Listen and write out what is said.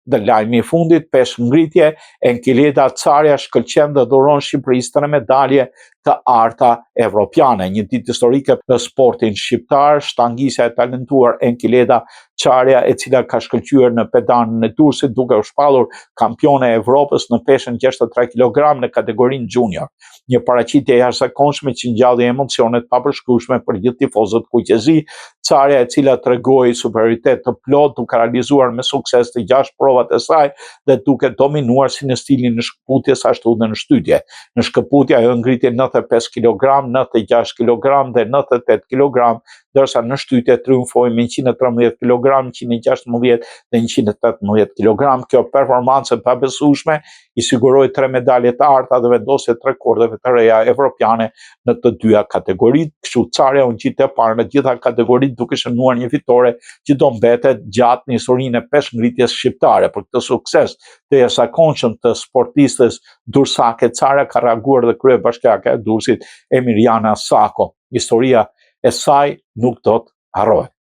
Dhe lajmi I fundit, 5 ngritje, Enkileda Carja shkëlqen dhe dhuron Shqipërisë 3 medalje të arta evropiane. Një ditë historike për sportin shqiptar, shtangisja e talentuar Enkileda Carja, e cila ka shkëlqyer në pedanën e Durrësit duke u shpallur kampione e Evropës në peshën 63 kg në kategorinë junior. Një paraqitje e jashtëzakonshme që ngjalli emocione të papërshkrueshme për gjithë tifozët kuqezi. Carja, e cila tregoi superioritet të plot duke realizuar me sukses të 6 provat e saj dhe duke dominuar si në stilin në shkëputjes ashtu dhe në shtytje. Në shkëputje ajo ngriti 95 kg, 96 kg dhe 98 kg, ndërsa në shtytje triumfoi me 113 kg, 116 dhe 118 kg. Kjo performancë e pabesueshme I siguroi 3 medalje të arta dhe vendosi 3 rekordeve të reja evropiane në të dyja kategoritë. Kështu Carja u ngjit e parë në gjitha kategoritë duke shënuar një fitore që do mbetet gjatë në historinë e peshngritjes shqiptare. Për këtë sukses të jashtëzakonshëm të sportistës dursake, Carja ka reaguar dhe kryebashkiake e Durrësit Emiriana Sako. Historia e saj nuk do të harrohet.